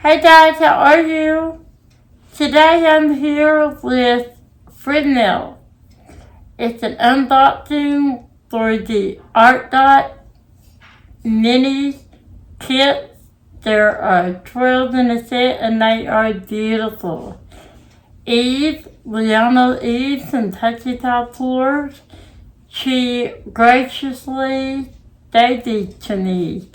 Hey guys, how are you? Today I'm here with Fresnel. It's an unboxing for the ARTDOT mini kits. There are 12 in a set and they are beautiful. Leona Eve from Touchy Top Floors, she graciously gave these to me.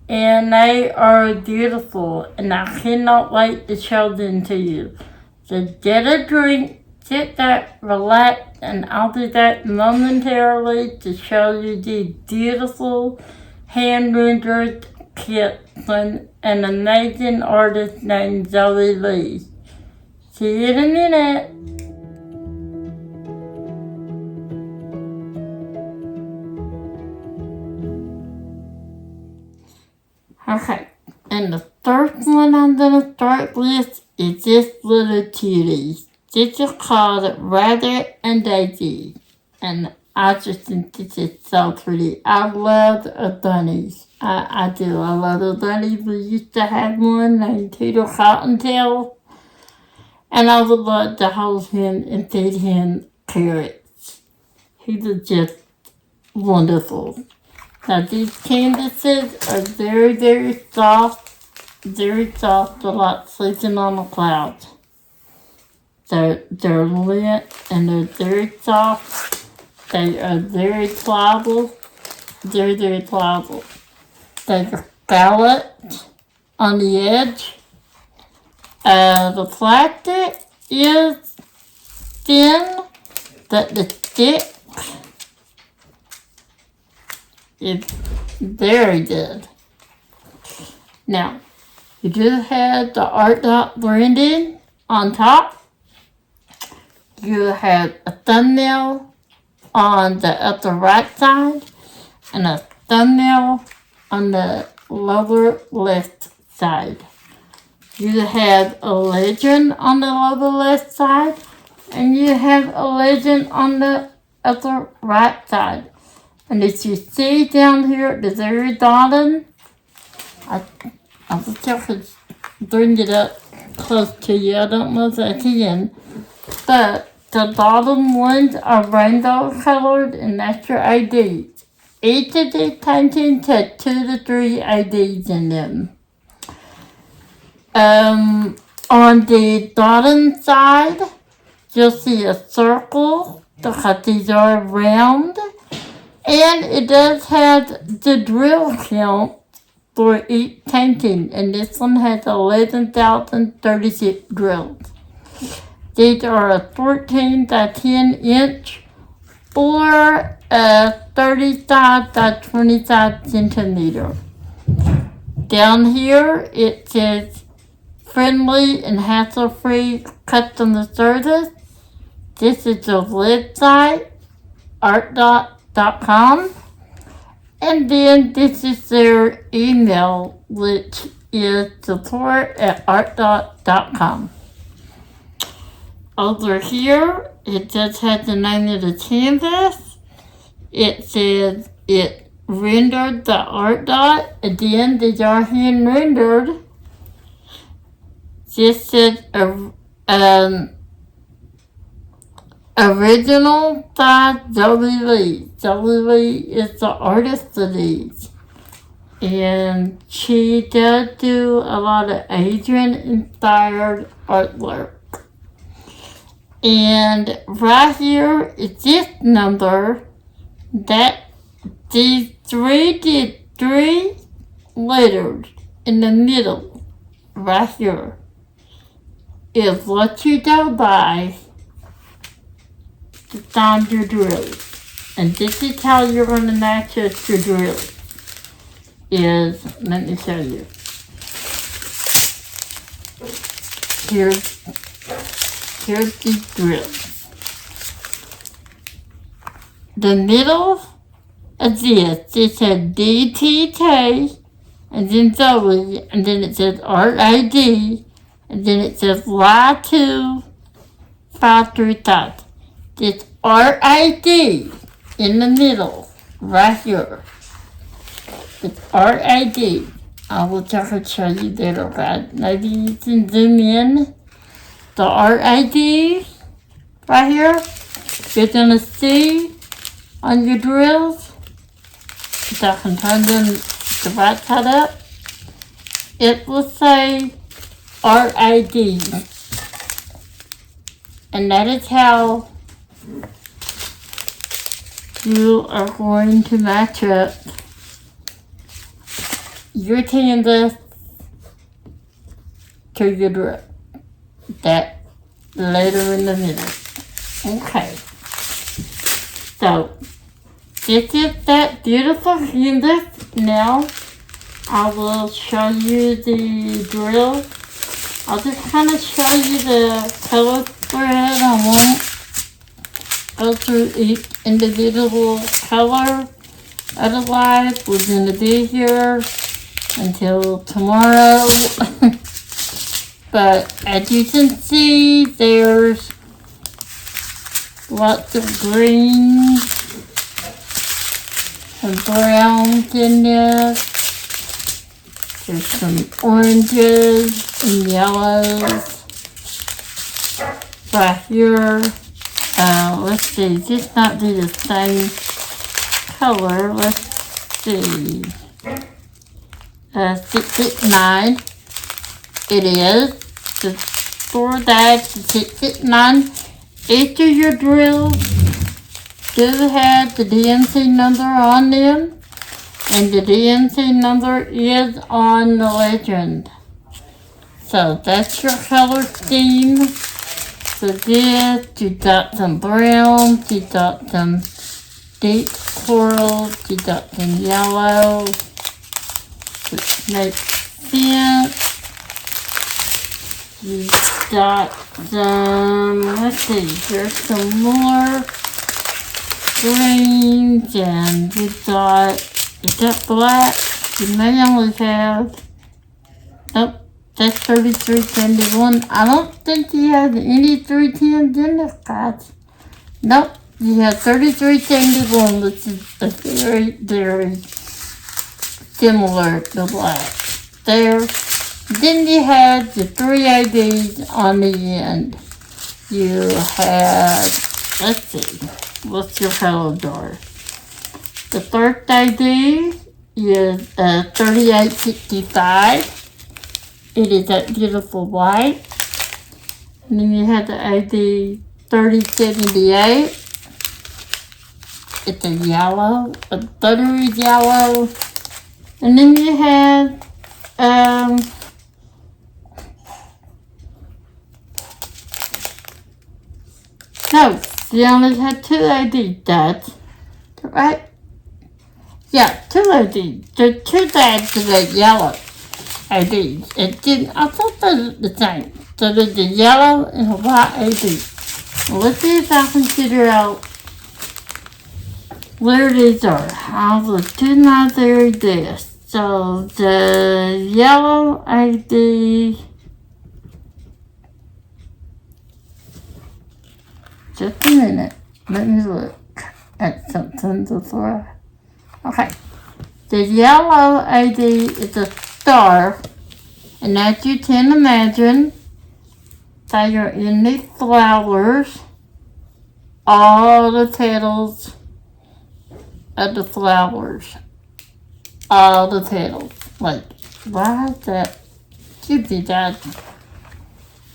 And they are beautiful, and I cannot wait to show them to you. So get a drink, sit back, relax, and I'll be back momentarily to show you the beautiful hand-rendered kits from an amazing artist named Zoe Lee. See you in a minute. Okay, and the first one I'm going to start with is this little cutie. This is called Rabbit and Daisy, and I just think this is so pretty. I love bunnies. I do. I love the bunnies. We used to have one named Peter Cottontail, and I would love to hold him and feed him carrots. He was just wonderful. Now these canvases are very soft, like sleeping on a cloud. They're lit and they're very soft. They are very pliable, very pliable. They're scalloped on the edge. The plastic is thin, but the stick it's very good. Now, you do have the ARTDOT branding on top. You have a thumbnail on the upper right side and a thumbnail on the lower left side. You have a legend on the lower left side and you have a legend on the upper right side. And as you see down here at the very bottom, I wish I could bring it up close to you. I don't know if I can. But the bottom ones are rainbow colored and that's your IDs. Each of these paintings has 2 to 3 IDs in them. On the bottom side, you'll see a circle because these are round. And it does have the drill count for each painting, and this one has 11,036 drills. These are a 14 by 10 inch or a 35 by 25 centimeter. Down here it says friendly and hassle-free customer service. This is the website, ARTDOT.com, and then this is their email, which is support@artdot.com. Over here, it just has the name of the canvas. It says it rendered the ARTDOT. Again, these are hand rendered. This says original by Zoe Lee. Zoe Lee is the artist of these. And she does do a lot of Asian-inspired artwork. And right here is this number that these three letters in the middle, right here, is what you go by to find your drill. And this is how you're going to access your drill. Let me show you. Here's the drill. The middle of this, it says DTK, and then Zoe, and then it says RID, and then it says Y2 535. This RID in the middle, right here. It's RID I will try to show you there, guys. Maybe you can zoom in. The art ID right here, you're gonna see on your drills. So I can turn them the right side up. It will say art ID. And that is how you are going to match up your canvas to your drill. That later in the video. Okay. So, this is that beautiful canvas. Now, I will show you the drill. I'll just kind of show you the color spread. I won't go through each individual color. Otherwise, we're going to be here until tomorrow. But as you can see, there's lots of greens and browns in this. There's some oranges and yellows right here. Let's see, just not do the same color. Let's see. 669. It is. The store dash 669. Each of your drills do have the DMC number on them. And the DMC number is on the legend. So that's your color scheme. So this, you got some browns, you got some deep corals, you got some yellow, which makes sense. You got some, let's see, here's some more greens, and you got, is that black? You may only have, nope, that's 3371. I don't think you have any 310s in this, guys. Nope, you have 3371, which is a very, very similar to black. There. Then you have the 3 IDs on the end. You have, let's see, what's your color door? The first ID is 3865. It is that beautiful white. And then you have the ID 3078. It's a yellow, a buttery yellow. And then you have, no, you only had 2 ID dots, right? Yeah, 2 IDs. The 2 dots of that yellow IDs. It didn't, I thought they were the same. So there's the yellow and the white ID. Well, let's see if I can figure out where these are. I will do my very best. So the yellow ID, just a minute, let me look at something before. Okay, the yellow ID is a star, and as you can imagine, they are in the flowers, all the petals of the flowers. All the petals. Like, why is that? Excuse me, Dad.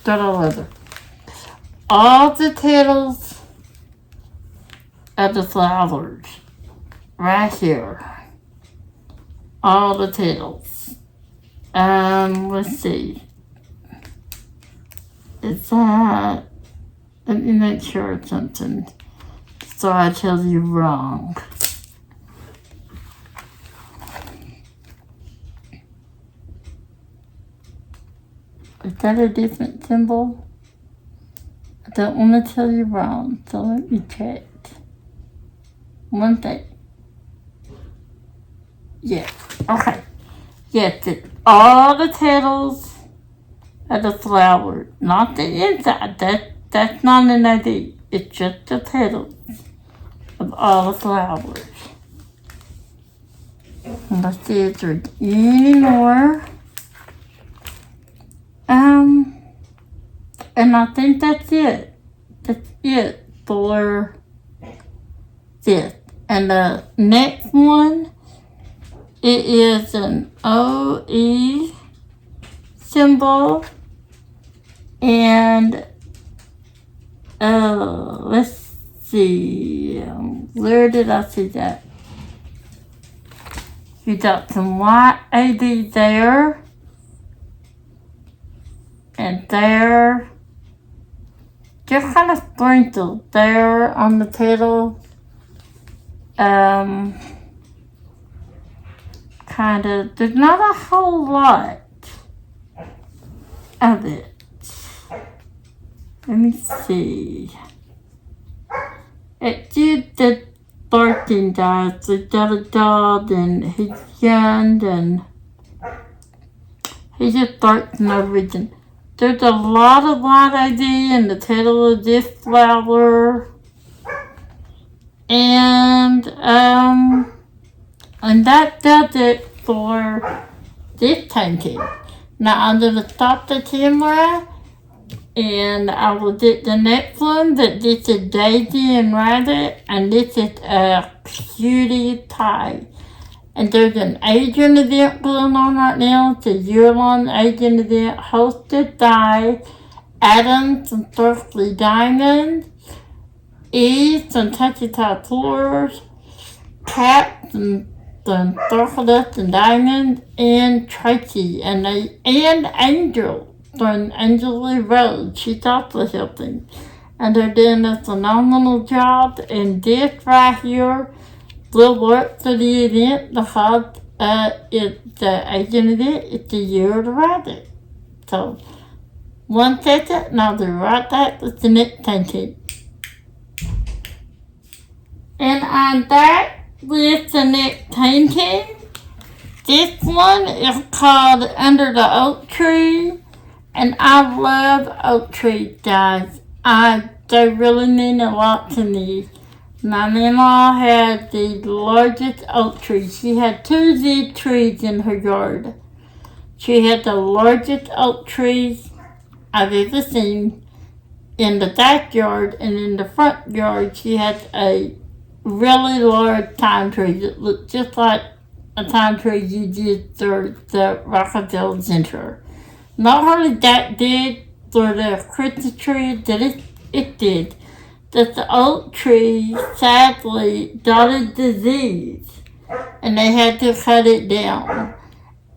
Start all over. All the petals of the flowers. Right here. All the petals. Let's see. Is that, let me make sure it's something so I tell you wrong. Is that a different symbol? I don't want to tell you wrong, so let me check. One thing. Yes, okay. Yes, it's all the petals of the flower, not the inside. That's not an ID. It's just the petals of all the flowers. Let's see if there's any more. And I think that's it. That's it for this. And the next one, it is an OE symbol. And let's see. Where did I see that? You got some white AD there. And there. Just kind of sprinkled there on the title. Kind of, there's not a whole lot of it. Let me see. It did the barking guys. We got a dog and he's young and he just barks for no reason. There's a lot of white ID in the title of this flower. And that does it for this painting. Now I'm going to stop the camera and I will get the next one. That this is Daisy and Rabbit, and this is a cutie pie. And there's an Asian event going on right now. It's a year-long Asian event hosted by Adams and Crashley Diamond, Eve from Touchy Top Tours, Kat from Stardust and Diamond, and Tracy and Angel from Angela Road. She's also helping. And they're doing a phenomenal job. And this right here will work for the event because it's the Asian event. It's the year of the rabbit. So, 1 second, and I'll be right back with the next painting. And I'm back with the next painting. This one is called Under the Oak Tree. And I love oak trees, guys. They really mean a lot to me. My in-law had the largest oak tree. She had 2 big trees in her yard. She had the largest oak trees I've ever seen in the backyard, and in the front yard she had a really large time tree that looked just like a time tree you did through the Rockefeller Center. Not hardly that big for the Christmas tree that it did. That the oak tree sadly got a disease and they had to cut it down.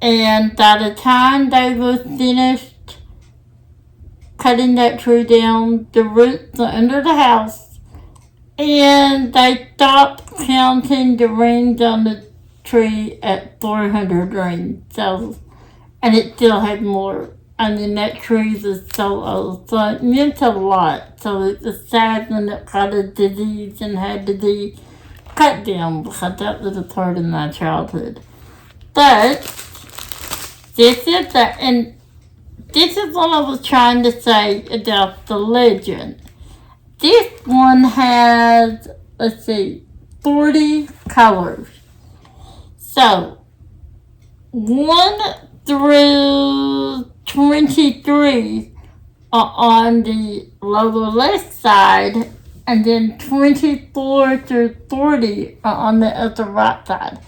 And by the time they were finished cutting that tree down, the roots were under the house, and they stopped counting the rings on the tree at 400 rings. So, and it still had more. I mean, that tree was so old, so it meant a lot. So it was sad when it got a disease and had to be cut down, because that was a part of my childhood. But this is what I was trying to say about the legend. This one has, 40 colors. So, 1 through 23 are on the lower left side, and then 24 through 40 are on the upper right side.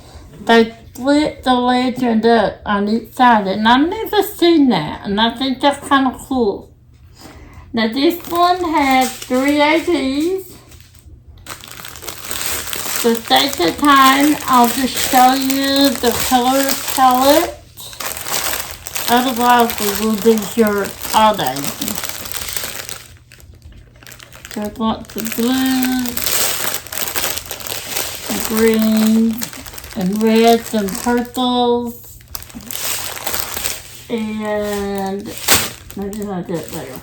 They split the legend up on each side, and I've never seen that, and I think that's kind of cool. Now this one has 3 ADs. For sake of time, I'll just show you the color palette. Otherwise, we will do here all day. There's lots of blues, and greens, and reds, and purples. And maybe I did it there.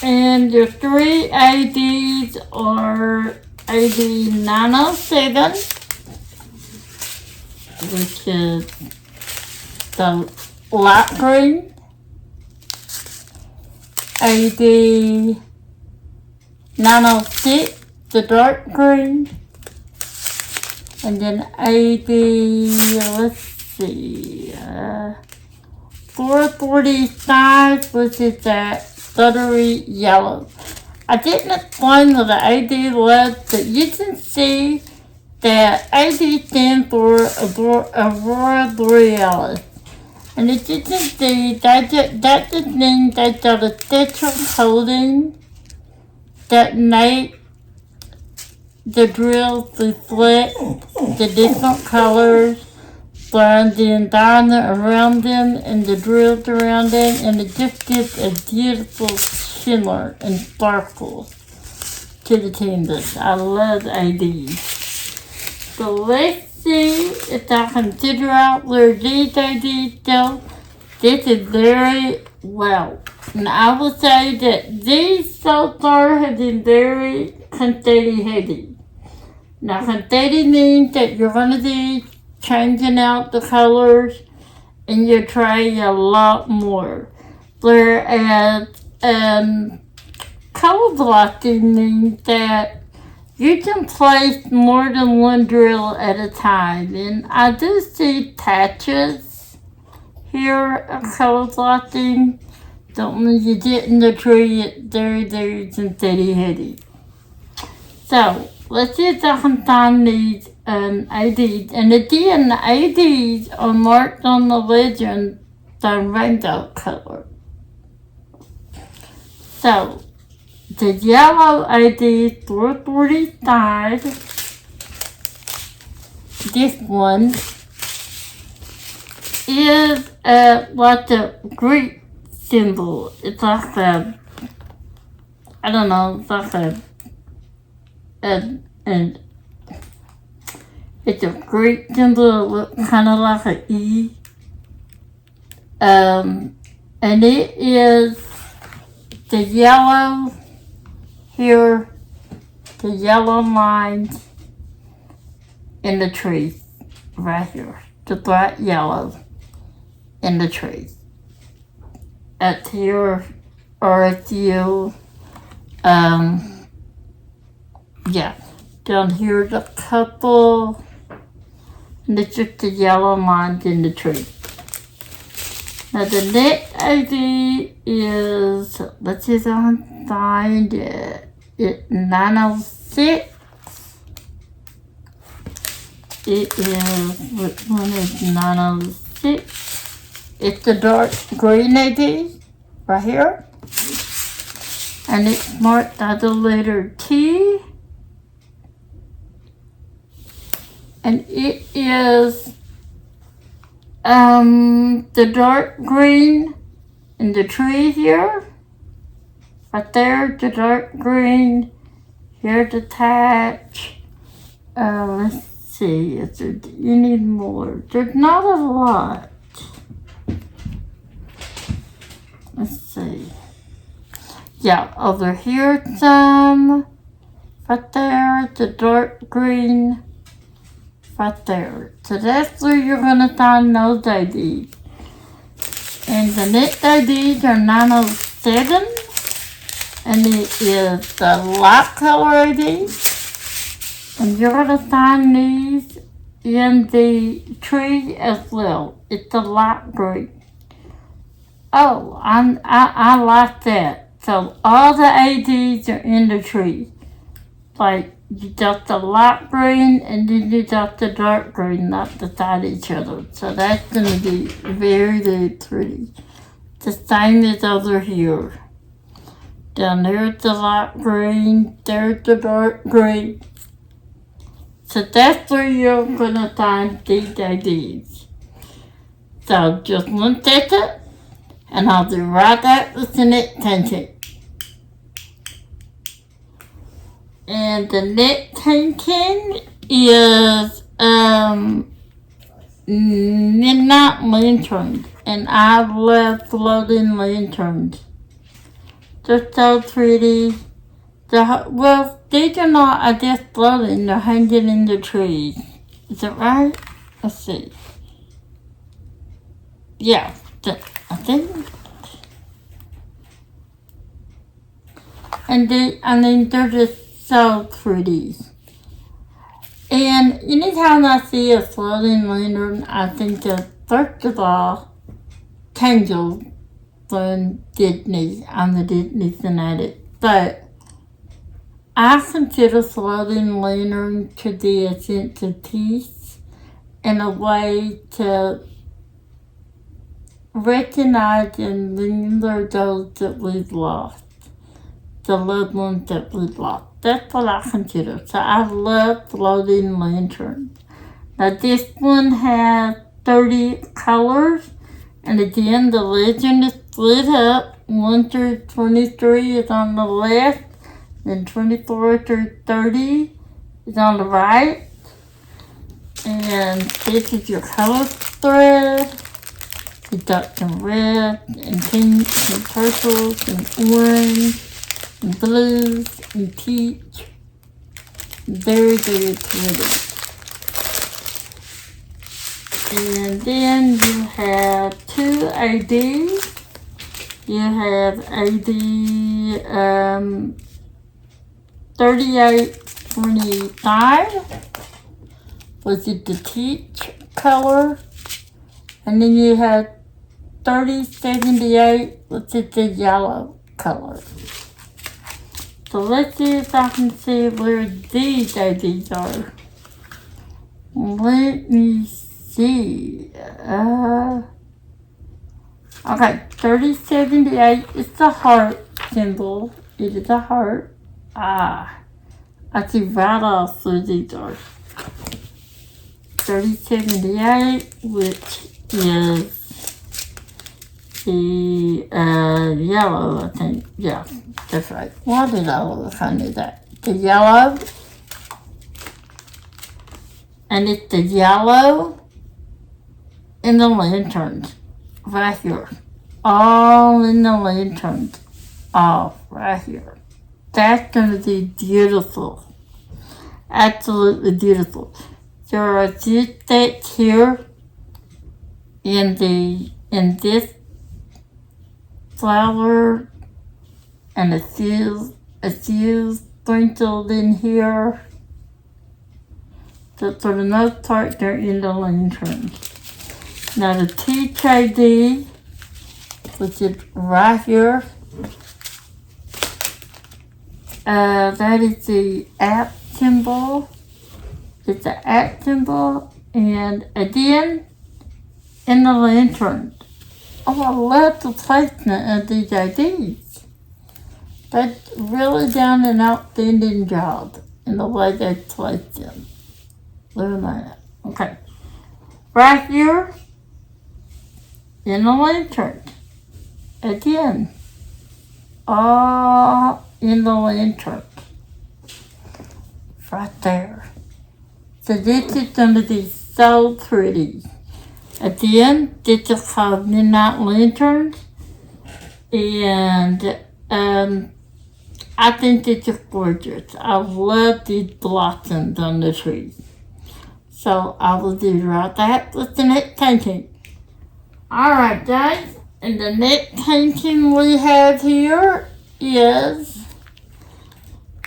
And your 3 ADs are AD 907, which is the light green, AD 906, the dark green, And then 80, let's see, 445, which is that buttery yellow. I didn't explain what the AD was, but you can see that AD stands for Aurora Borealis. And as you can see, that just means that got a special coating that make the drills reflect the different colors from the environment around them and the drills around them, and it just gives a beautiful shimmer and sparkle to the canvas. I love ADs. So let's see if I can figure out where these ADs go. This is very well. And I will say that these so far have been very confetti heavy. Now confetti means that you're going to be changing out the colors in your tray a lot more. Whereas color blocking means that you can place more than one drill at a time. And I do see patches here of color blocking. Don't when you get in the tree, it's very, very confetti heavy. So let's see if I can find these ADs. And again, the ADs are marked on the legend the rainbow color. So the yellow AD 445, this one is like the Greek symbol. It's like a, I don't know, it's like and it's a Greek symbol, looks kind of like an E. And it is the yellow here, the yellow lines in the trees, right here, the bright yellow in the trees. Up here, or if you, yeah, down here is a couple, and it's just the yellow lines in the tree. Now the next ID is, let's see if I can find it. It's 906. It is, which one is 906? It's the dark green ID right here. And it's marked by the letter T. And it is the dark green in the tree here. Right there, the dark green. Here's the patch. Let's see, is there, you need more. There's not a lot. Let's see. Yeah, over here some. Right there, the dark green. Right there. So that's where you're going to find those IDs. And the next IDs are 907. And it is the light color ID. And you're going to find these in the tree as well. It's the light green. Oh, I like that. So all the ADs are in the tree. Like, you got the light green and then you got the dark green, not beside each other. So that's going to be very, very pretty. The same as over here. Down there's the light green, there's the dark green. So that's where you're going to find these IDs. So just one second, and I'll be right back with the next painting. And the next painting is Midnight Lanterns. And I love floating lanterns. They're so pretty. Well, these are not, I guess, floating. They're hanging in the trees. Is that right? Let's see. Yeah, I think. And they're just so pretty. And anytime I see a floating lantern, I think of, first of all, Tangle from Disney. I'm the Disney fanatic. But I consider floating lantern to be a sense of peace and a way to recognize and remember those that we've lost, the loved ones that we've lost. That's what I consider. So I love floating lanterns. Now this one has 30 colors, and again the legend is split up. 1 through 23 is on the left, then 24 through 30 is on the right. And this is your color spread. You got some red and pink and purples and orange and blues and peach. Very, very pretty. And then you have 2 ADs. You have AD 3825, which is the peach color. And then you have 3078, which is the yellow color. So let's see if I can see where these ADs are. Let me see. Okay, 3078 is the heart symbol. It is a heart. I see right off where these are. 3078, which is the yellow, I think. Yeah, that's right. Why did I look if I knew that? The yellow. And it's the yellow in the lanterns. Right here. All in the lanterns. All right here. That's going to be beautiful. Absolutely beautiful. There are these sets here in this flower, and a few sprinkled in here. But for the most part, they're in the lanterns. Now the TKD, which is right here, that is the app symbol. It's the app symbol, and again, in the lantern. Oh, I love the placement of these IDs. That's really done an outstanding job in the way they placed them. Look at that. Okay. Right here, in the lantern. Again, all in the lantern. Right there. So this is going to be so pretty. Again, this is called Midnight Lanterns. And I think this is gorgeous. I love these blossoms on the tree. So I will do right that with the next painting. Alright guys, and the next painting we have here is,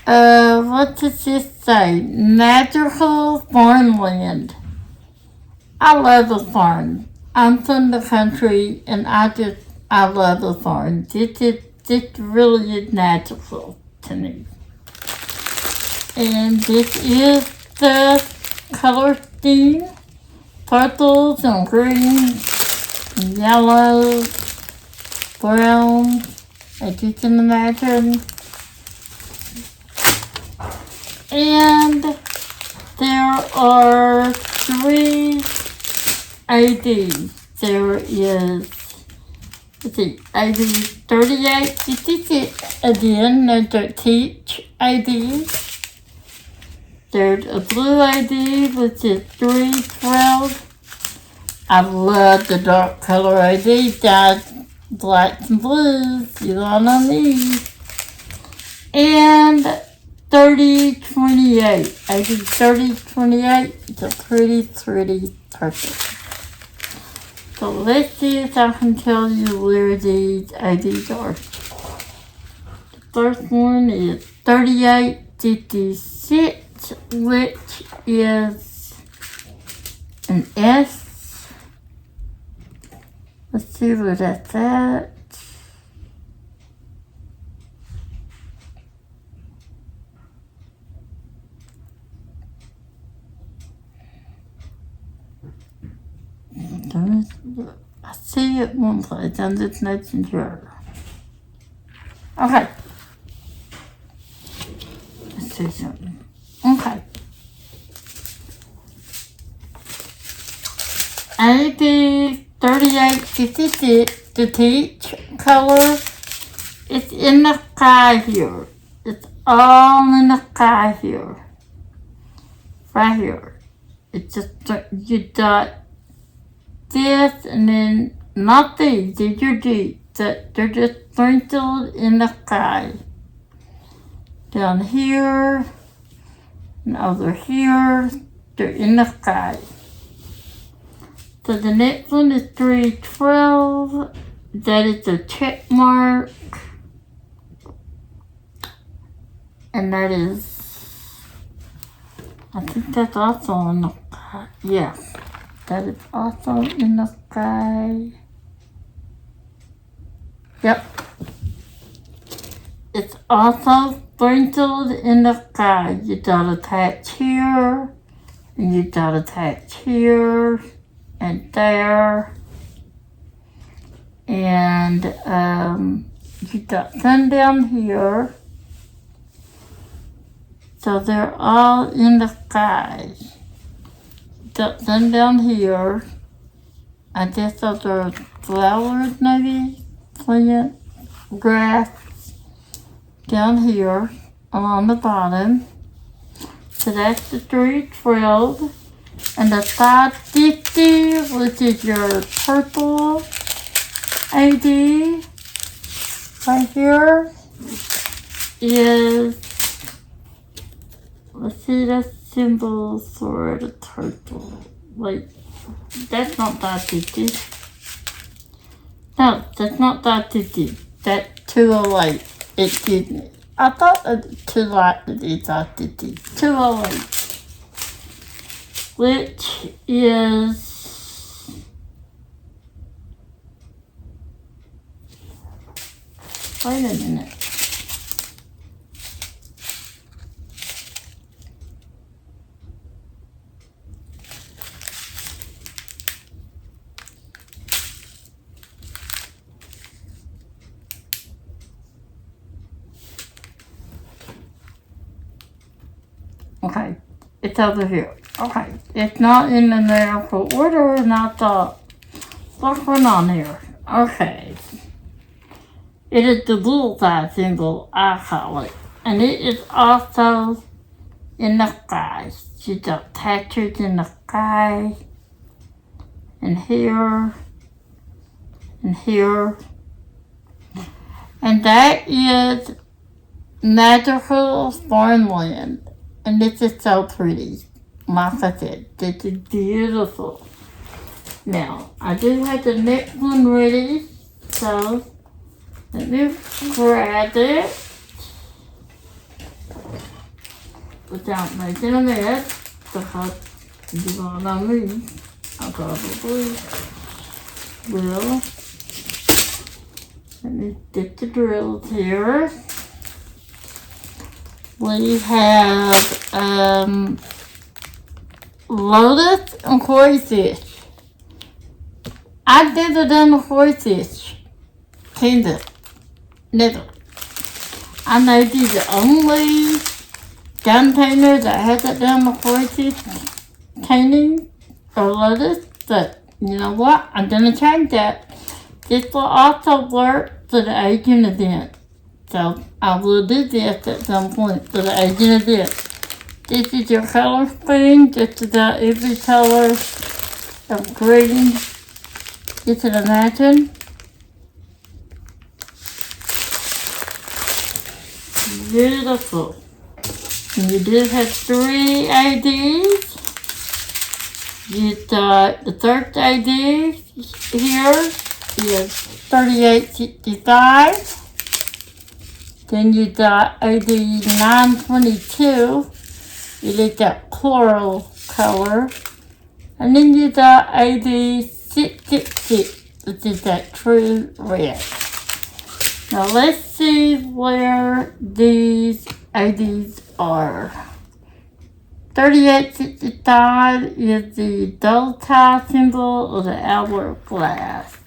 what does this say? Magical Farmland. I love the farm. I'm from the country and I love the farm. This really is magical to me. And this is the color scheme. Purples and greens, and yellows, browns, as you can imagine. And there are 3 ADs. There is, let's see, AD 3856 again, there's the peach AD. There's a blue AD, which is 312. I love the dark color AD, guys. Blacks and blues, you all know me. And 3028. AD 3028 is a pretty purple. So let's see if I can tell you where these ADs are. The first one is 3856. which is an S. Let's see where that's at. I see it one place, and it's not in here. Okay. Let's see something. Okay. AB 3856, the teach color, it's in the sky here. It's all in the sky here. Right here. It's just, you got this, and then not these are your G's. They're just sprinkled in the sky. Down here, and over here, they're in the sky. So the next one is 312. That is a check mark. And that is, I think that's also in the sky. Yeah. That is also in the sky. Yep. It's also sprinkled in the sky. You got attach here, and you got attach here, and there. And you got some down here. So they're all in the sky. Got some down here. I guess those are flowers, maybe, plant, grass. Down here, along the bottom. So that's the 312. And the 550, which is your purple AD, right here, is, let's see, that symbol for the turtle. Wait, that's not 550. No, that's not 550. That's 208. Excuse me. I thought that 208 is 550. 208. Which is, wait a minute. Okay, it's over here. Okay, it's not in the numerical order, and I thought, what's going on here? Okay. It is the bullseye symbol, I call it. And it is also in the sky. You got tattoos in the sky, and here, and here. And that is magical farmland. And this is so pretty. Like I said, this is beautiful. Now, I do have the next one ready. So, let me grab it. Without making a mess. Because you all know me. I probably will. Let me get the drills here. We have lotus and koi fish. I've never done the koi fish. Kinda. Never. I know these the only container that hasn't done the koi fish painting or lotus, but you know what? I'm gonna change that. This will also work for the Asian event. So I will do this at some point for the Asian event. This is your color spoon, just about every color of green you can imagine. Beautiful. And you do have 3 ADs. You got the third AD here is 3865. Then you got AD 922, You did that coral color. And then you got AD666, which is that true red. Now let's see where these ADs are. 3865 is the dull tie symbol of the hourglass.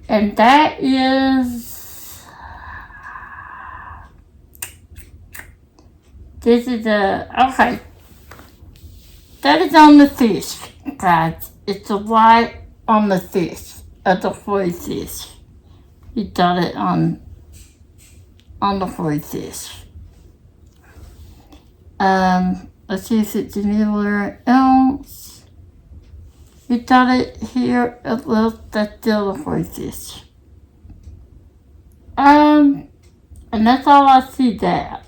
And that is, this is okay. That is on the fish, guys. It's a white on the fish, of the koi fish. You got it on the koi fish. Let's see if it's anywhere else. You got it here, that's still the koi fish. And that's all I see there.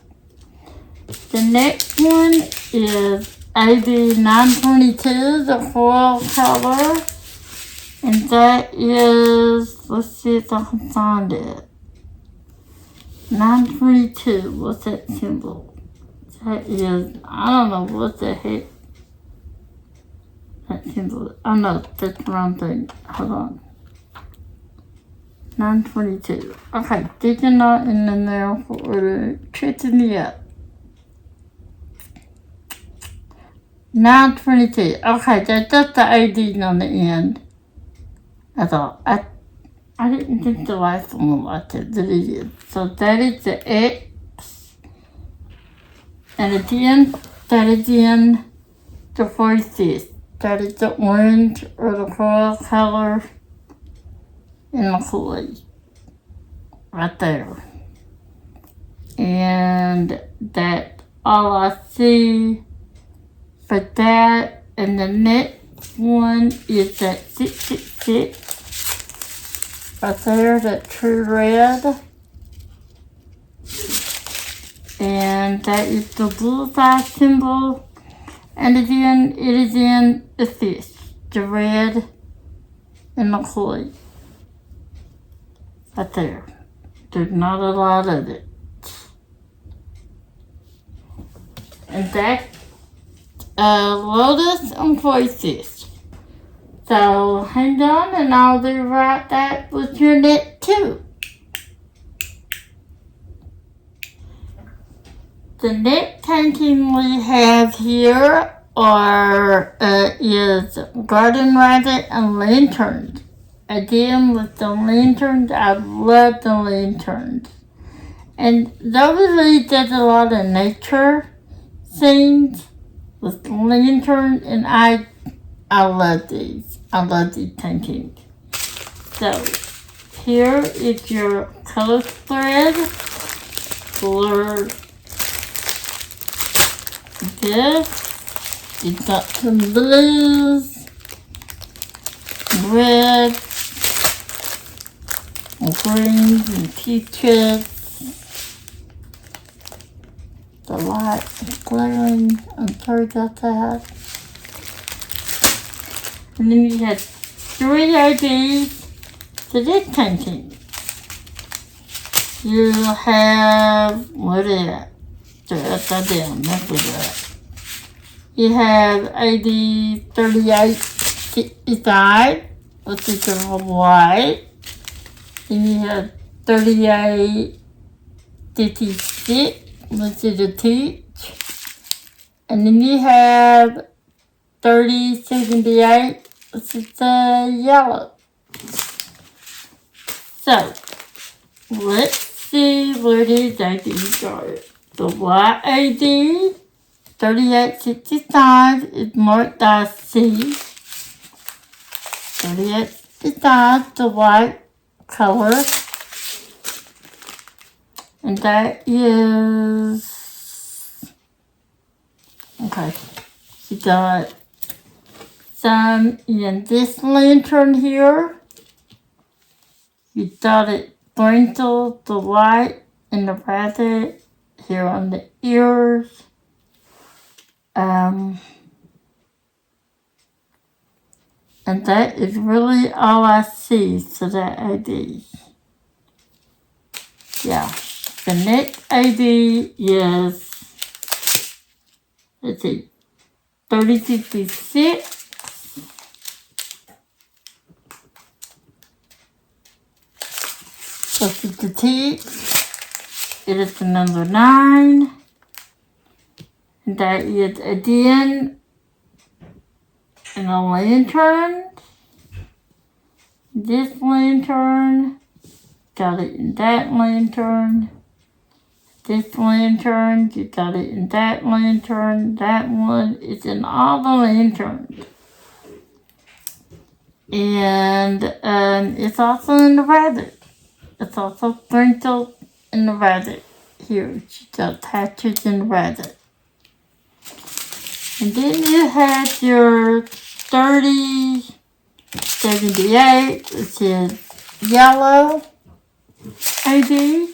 The next one is AD922, the coral color. And that is, let's see if I can find it. 922, what's that symbol? That is, I don't know what the heck that symbol is. Oh no, that's the wrong thing. Hold on. 922. Okay, digging out in there for tripping me up. 922. Okay, that's just the AD on the end. I thought, I didn't think the last one was like that, but it is. So that is the X. And again, that is in the voices. That is the orange or the coral color in the koi. Right there. And that's all I see for that. And the next one is that 666. Right there, that true red. And that is the bullseye symbol. And again, it is in the fish, the red and the koi. Right there. There's not a lot of it. And that's lotus and koi fish. So hang on and I'll do right that with your net too. The net painting we have here is garden rabbit and lanterns. Again, with the lanterns, I love the lanterns. And those did a lot of nature scenes with lanterns, and I love these. I love these paintings. So, here is your color spread for this. You've got some blues, reds, and greens, and peaches. The light is glaring. I'm sorry about that. And then you had 3 IDs to this painting. You have, what is that? Upside down, that's what that. You have AD 3865, which is the white. Then you have 3856, which is the peach. And then you have 3078, which is the yellow. So, let's see where these IDs are. The white AD, 3865, is marked by C. 3865, the white color. And that is, okay, you got some in this lantern here. You got it sprinkled the white and the rabbit here on the ears. And that is really all I see for that AD. Yeah, the next AD is let's see, 3066. Let's see the teeth. It is the number 9. And that is again in a lantern. This lantern. Got it in that lantern. This lantern. You got it in that lantern. That one is in all the lanterns. And it's also in the rabbit. It's also sprinkled in the rabbit. Here, she got patches in the rabbit. And then you had your 3078, which is yellow ID.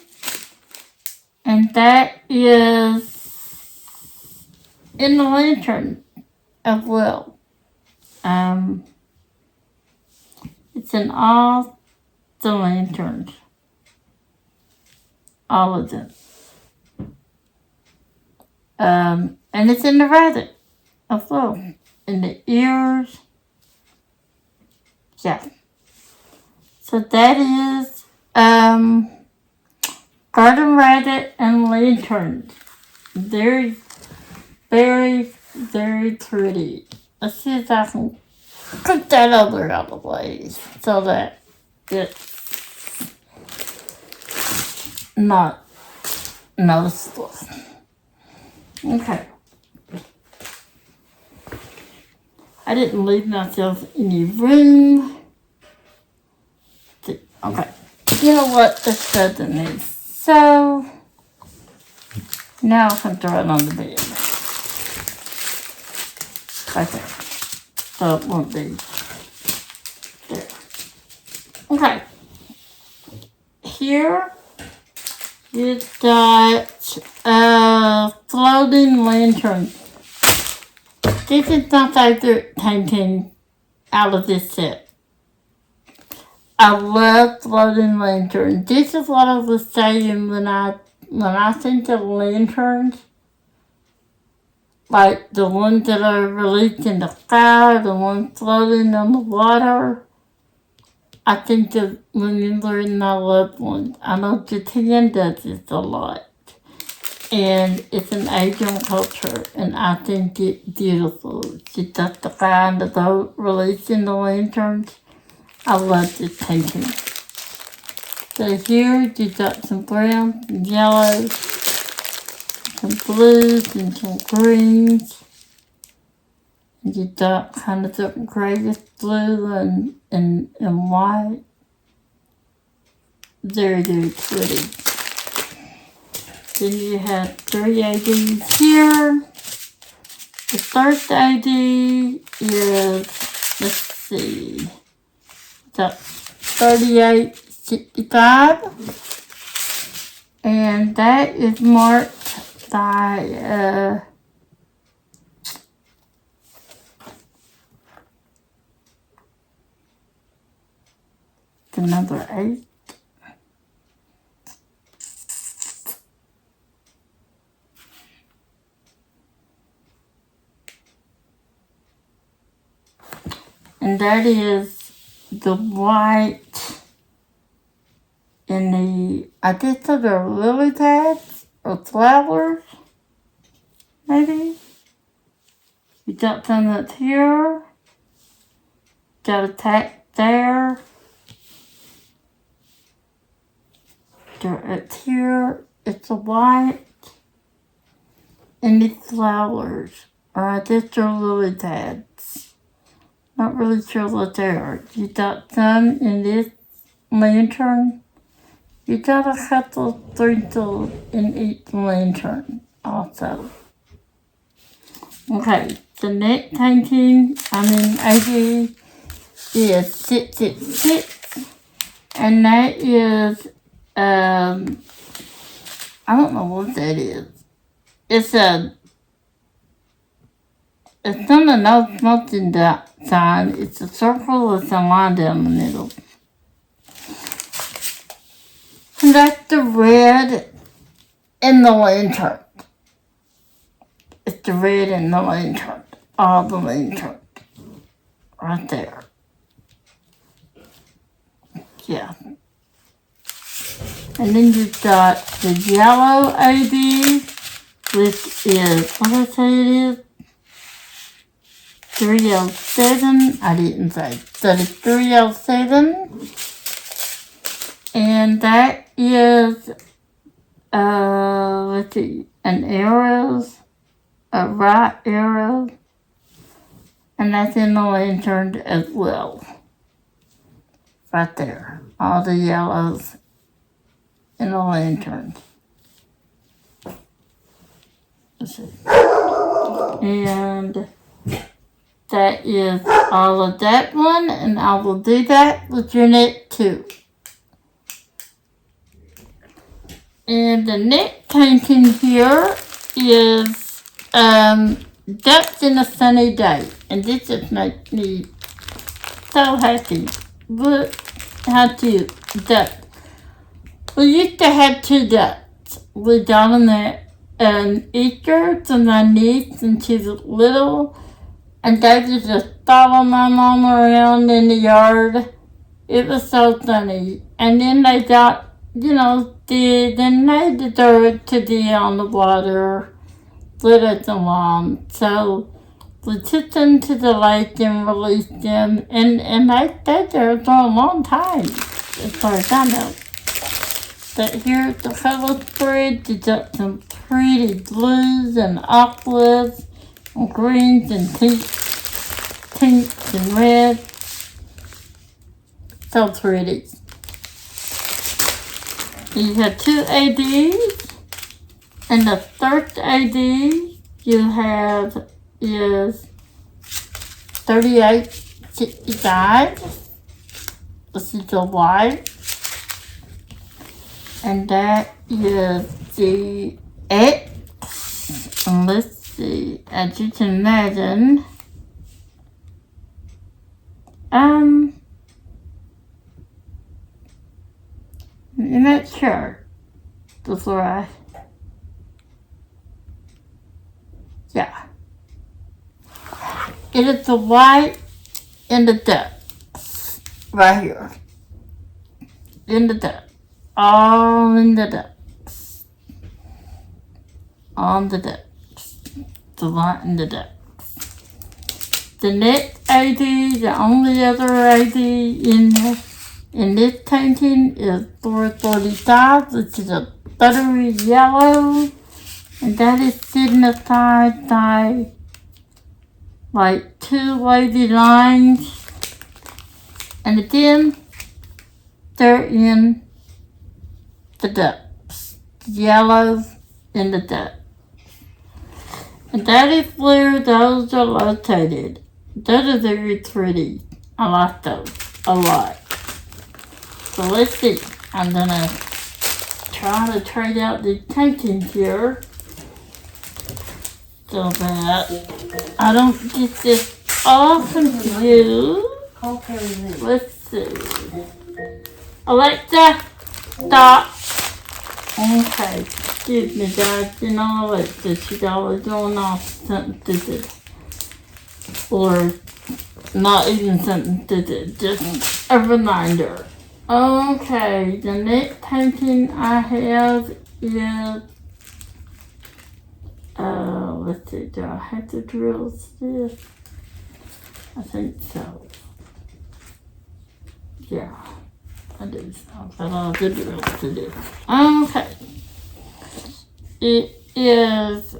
And that is in the lantern as well. It's in all the lanterns. All of them. And it's in the rabbit as well. In the ears. Yeah. So that is garden rabbit and lanterns. Very, very, very pretty. Let's see if I can put that other out of the way so that it's not noticeable. Okay. I didn't leave myself any room. Okay. You know what? That's better than this. So, now I can throw it on the bed. Right there. So it won't be there. Okay. Here, you've got floating lantern. This is my favorite painting out of this set. I love floating lanterns. This is what I was saying when I think of lanterns. Like the ones that are released in the sky, the ones floating on the water. I think of remembering my loved ones. I know Japan does this a lot. And it's an Asian culture, and I think it's beautiful. She does the kind of the releasing the lanterns. I love this painting. So here you got some browns and yellows, some blues and some greens. And you got kind of the grayish blue and white. Very, very pretty. Then you have 3 IDs here. The first ID is, let's see, the 3865. And that is marked by, the number 8. And that is the white and the, I guess they're lily pads or flowers, maybe. You got some up here, got a tack there, they're up here, it's a white, and these flowers, or I guess they're lily pads. Not really sure what they are. You got some in this lantern. You got a couple sprinkles in each lantern also. Okay, the next painting, ID is 666. And that is, I don't know what that is. It's not a no smoking sign. It's a circle with a line down the middle. And that's the red in the lantern. It's the red and the lantern. All the lantern. Right there. Yeah. And then you've got the yellow AD, which is, what did I say it is? 307. I didn't say. That is 307. And that is, let's see, an arrows, a right arrow. And that's in the lantern as well. Right there. All the yellows in the lantern. Let's see. And that is all of that one. And I will do that with unit 2. And the next painting here is Ducks in a Sunny Day. And this just makes me so happy. Look how cute. Duck. We used to have 2 ducks. We got them at Easter to my niece and she's little. And they would just follow my mom around in the yard. It was so funny. And then they got, then they deserved to be on the water. Let us alone. So we took them to the lake and released them. And they stayed there for a long time, as far as I know. But here's the color spread. You got some pretty blues and aquas and greens and pinks and reds. So pretty. You have 2 ADs. And the first AD you have is 3865. This is the white. And that is the X. And let's see, as you can imagine, I'm not sure before I, yeah. It is the white and the duck, right here, in the duck, all in the ducks, on the ducks, the white and the ducks. The next AD, the only other AD in this painting is 445, which is a buttery yellow, and that is signified by like 2 wavy lines, and again, they're in the ducks, yellows in the ducks. And that is where those are located. Those are very pretty. I like those a lot. So let's see. I'm gonna try to trade out the paintings here so that I don't get this all confused. Let's see. Alexa, stop. Okay, excuse me guys, Alexa, she's always going off something stupid. Or not even something stupid, just a reminder. Okay, the next painting I have is, let's see, do I have to drill this? I think so. Yeah, I do. I've got all the drills to do. Okay. It is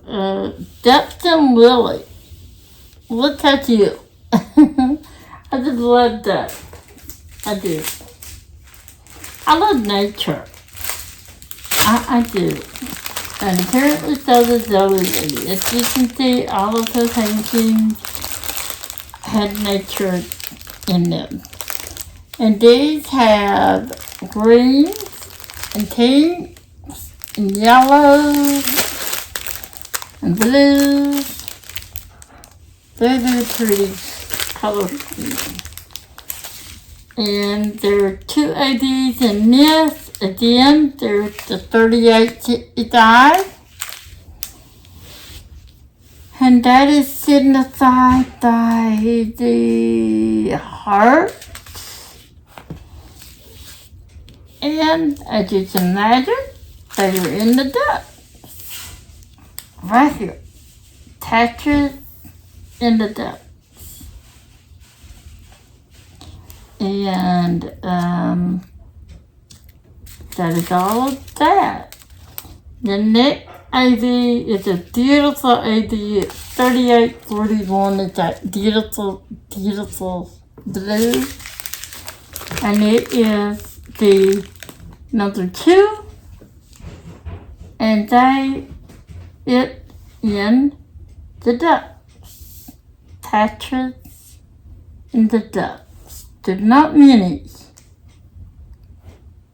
Dustin Willie. Look at you. I just love that. I do. I love nature. I do. And apparently so does Zoe. As you can see, all of her paintings had nature in them. And these have greens and pinks and yellows and blues. Very, very pretty color scheme. And there are 2 ADs in this. Again, there's the 3865. And that is signified by the heart. And as you can imagine, they are in the duct. Right here. Attaches in the duct. And that is all of that. The next AV is a beautiful AV. It's 3841. It's that beautiful, beautiful blue. And it is the number 2. And it in the ducts. Attaches in the ducts. They're not many.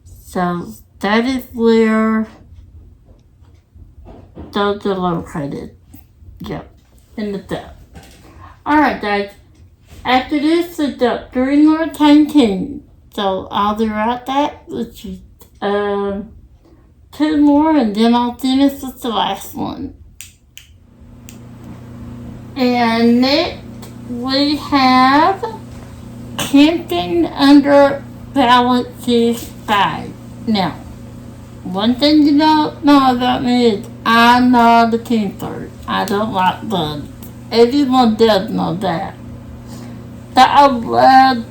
So that is where those are located. Yep, in the duct. Alright guys, after this the duct during our tanking. So I'll be right back with you. 2 more and then I'll finish with the last one. And next we have camping under Galaxy Sky. Now, one thing you don't know about me is I'm not a camper. I don't like bugs. Everyone does know that. But I love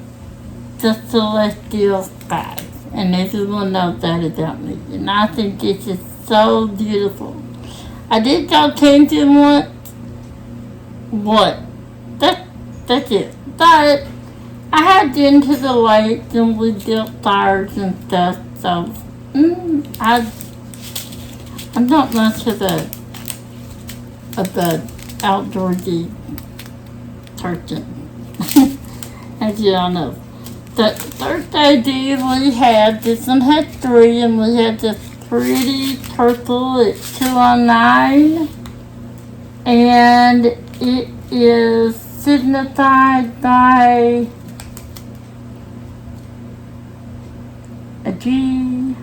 the celestial skies. And everyone knows that about me. And I think this is so beautiful. I did go camping once. That's it. But I had been to the lake and we built fires and stuff. So I'm not much of a outdoorsy person, as you all know. The first idea we had, this one had 3, and we had this pretty turtle at 209, and it is signified by a G.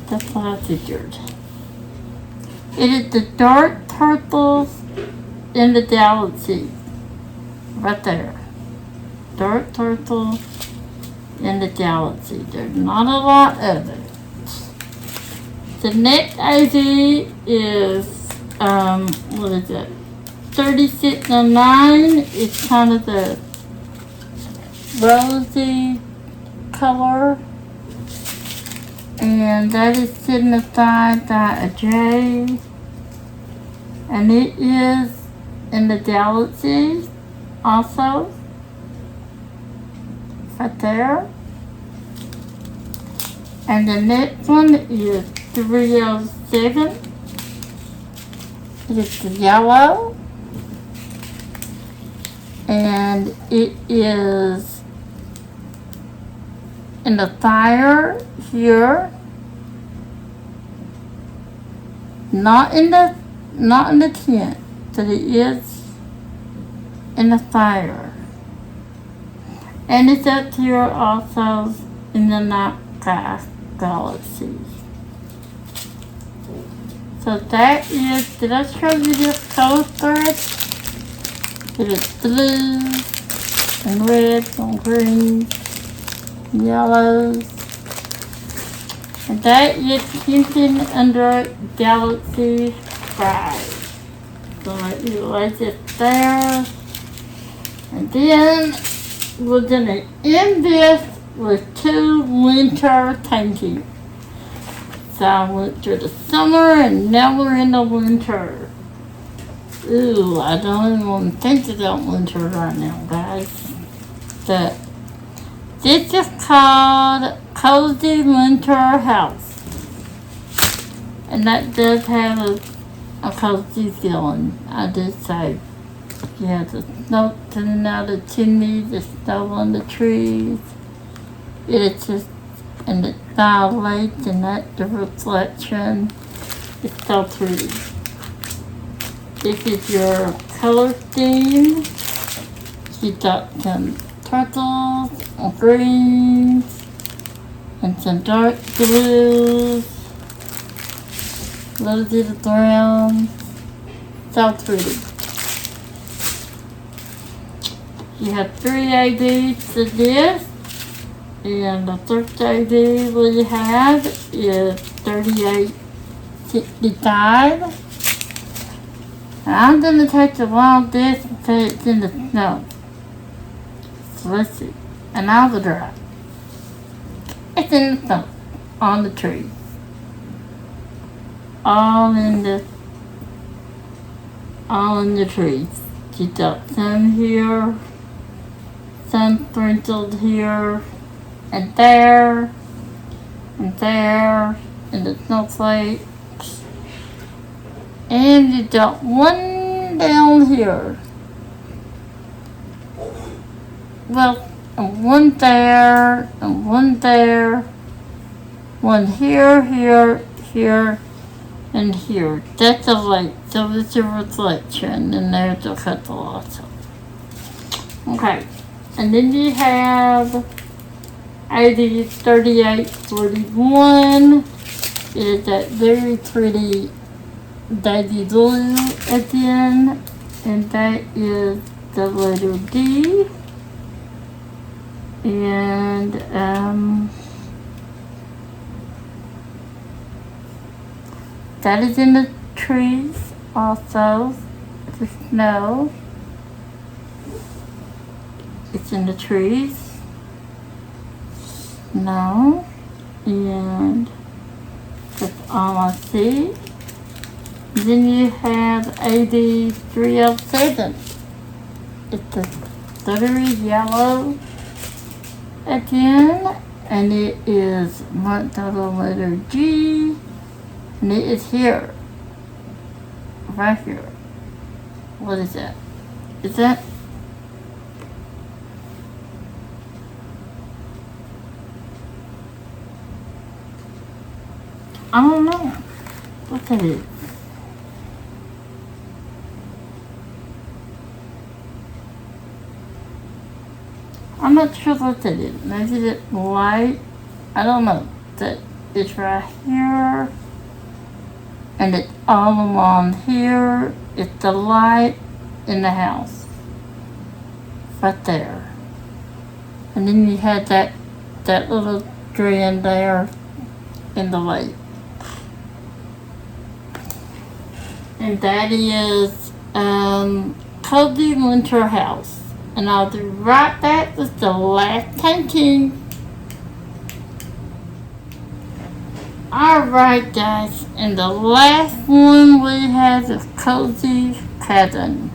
That's what I figured. It is the dark turtles in the galaxy. Right there. Dark turtle in the galaxy. There's not a lot of it. The next ID is, what is it? 3609. It's kind of the rosy color. And that is signified by a J. And it is in the galaxy also. Right there. And the next one is 307. It's yellow. And it is in the fire here. Not in the tent, but it is in the fire. And it's up here also in the night sky galaxy. So that is, did I show you this color thread? It is blue and red and green, yellows. And that is camping under galaxy sky. So you like it there. And then we're gonna end this with 2 winter tanking. So I went through the summer and now we're in the winter. Ooh, I don't even want to think about winter right now, guys. But this is called Cozy Winter House. And that does have a cozy feeling. I did say, yeah, the snow coming out of the chimney, the snow on the trees. It's just, and the starlight and that, the reflection. It's so pretty. This is your color scheme. You got some turtles and greens and some dark blues, a little bit of brown, So pretty. You have 3 ADs to this, and the first AD we have is 3865. And I'm going to take the wild disc and say it's in the snow. So let's see. And I'll go dry. It's in the snow. On the tree. All in the trees. You got some here, some sprinkled here, and there, and the snowflake. And you got one down here. Well, and one there, and one there, one here, here, and here. That's a light, so it's a reflection, and there's a couple also. Okay, and then you have 3841 is that very pretty baby blue at the end, and that is the letter D. And that is in the trees also. The snow. It's in the trees. Snow. And that's all I see. Then you have AD 307. It's a glittery yellow at the end, and it is marked out the letter G, and it is here, right here. What is that? Is that? I don't know what that is. I'm not sure what that is. Maybe it's light. I don't know. That it's right here. And it's all along here. It's the light in the house. Right there. And then you had that little strand there in the light. And that is Cozy Winter House. And I'll do right back with the last painting. Alright guys, and the last one we have is Cozy Cabin.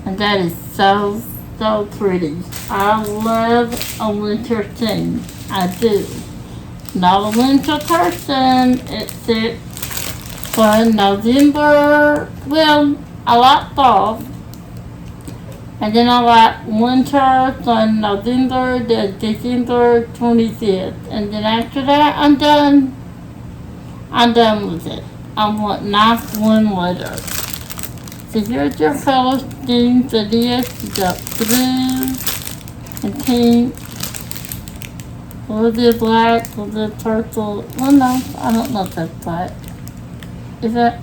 And that is so pretty. I love a winter theme. I do. Not a winter person, except for November. Well, I like fall. And then I like winter from November to December 25th. And then after that, I'm done. I'm done with it. I want nice warm weather. So here's your color scheme for this. You got blue and pink, a little bit black, a little bit purple. Well, no, I don't know if that's black. Is that?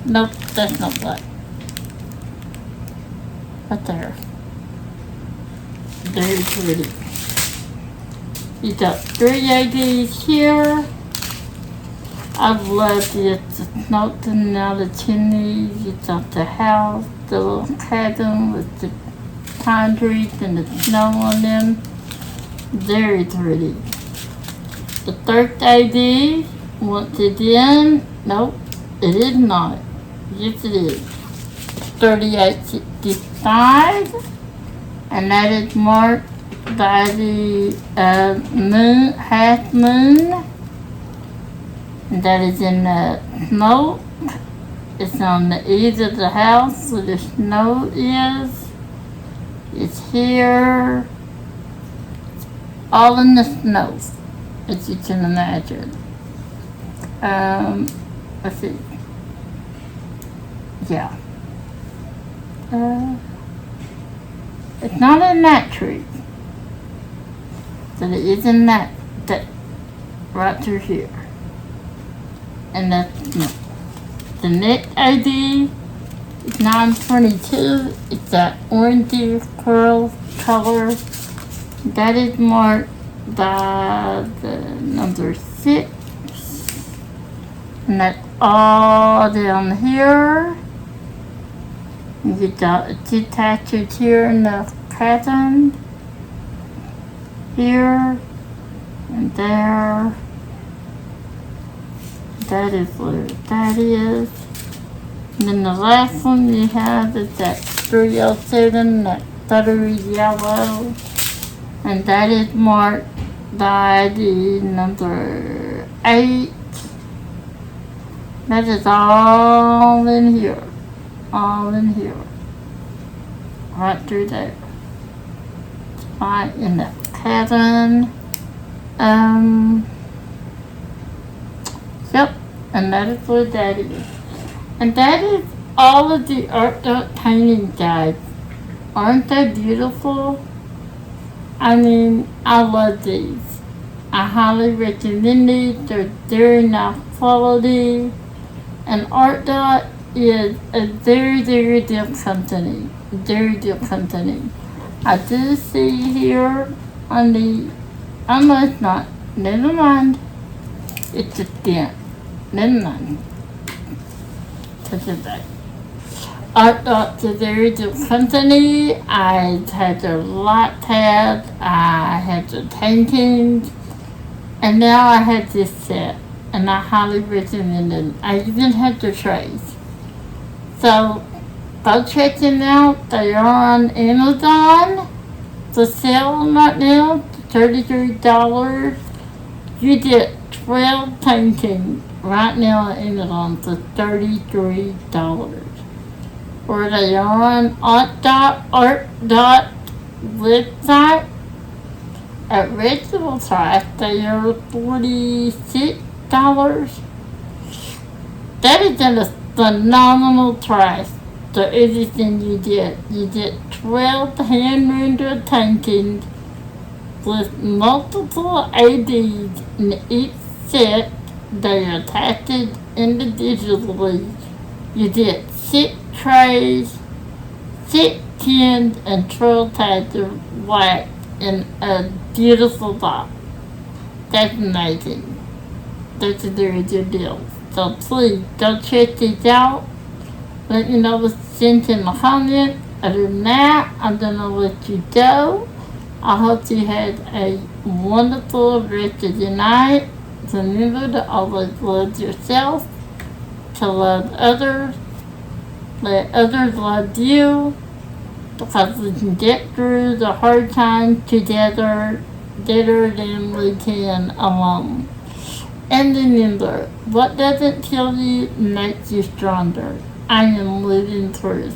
Nope, that's not black. Right there. Very pretty. You got 3 ADs here. I love it. The smoke coming out of the chimneys. You got the house, the little cabin with the pine trees and the snow on them. Very pretty. The third AD, once again, nope, it is not. Yes, it is. 3865, and that is marked by the moon, half moon, and that is in the smoke. It's on the edge of the house where the snow is. It's here, all in the snow, as you can imagine. Let's see. Yeah. It's not in that tree. But it is in that right through here. And that's no. The next ID is 922. It's that orangey curl color. That is marked by the number 6. And that's all down here. You get the detachment here in the pattern. Here and there. That is where that is. And then the last one you have is that 307, that buttery yellow. And that is marked by the number 8. That is all in here. All in here. Right through there. It's right in that pattern. Yep. And that is what that is. And that is all of the ARTDOT painting guides. Aren't they beautiful? I mean, I love these. I highly recommend these. They're very nice quality. And ARTDOT is a very, very good company. Very good company. I do see here on the, oh no it's not. Never mind. It's a dent. Never mind. Take it back. ARTDOT's a very good company. I had their light pads, I had their paintings, and now I have this set, and I highly recommend it. I even have their trays. So, go check them out. They are on Amazon. For sale right now, $33. You get 12 paintings right now on Amazon for $33. Or they are on ARTDOT website. At regular price, they are $46. That is a phenomenal price for everything you get. You get 12 hand-rendered paintings with multiple ADs in each set. They are attached individually. You get 6 trays, 6 tins, and 12 pads of wax in a beautiful box. That's amazing. That's a very good deal. So please go check these out. Let me know what's sent in the comments. Other than that, I'm gonna let you go. I hope you had a wonderful rest of the night. Remember to always love yourself, to love others, let others love you, because we can get through the hard times together better than we can alone. And remember, what doesn't kill you makes you stronger. I am living through.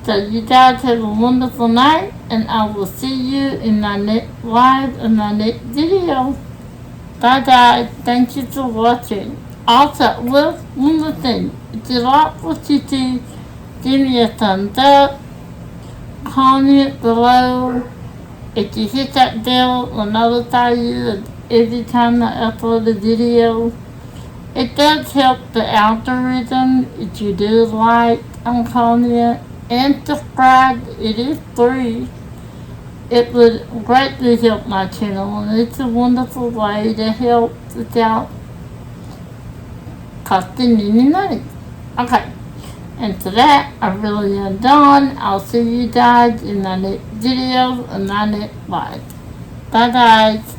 So you guys have a wonderful night, and I will see you in my next live and my next video. Bye guys, thank you for watching. Also, well, one more thing. If you like what you see, give me a thumbs up, comment below. If you hit that bell, it will notify you every time I upload a video. It does help the algorithm if you do like and comment and subscribe. It is free. It would greatly help my channel, and it's a wonderful way to help without costing any money. Okay, and for that, I really am done. I'll see you guys in my next video and my next live. Bye guys.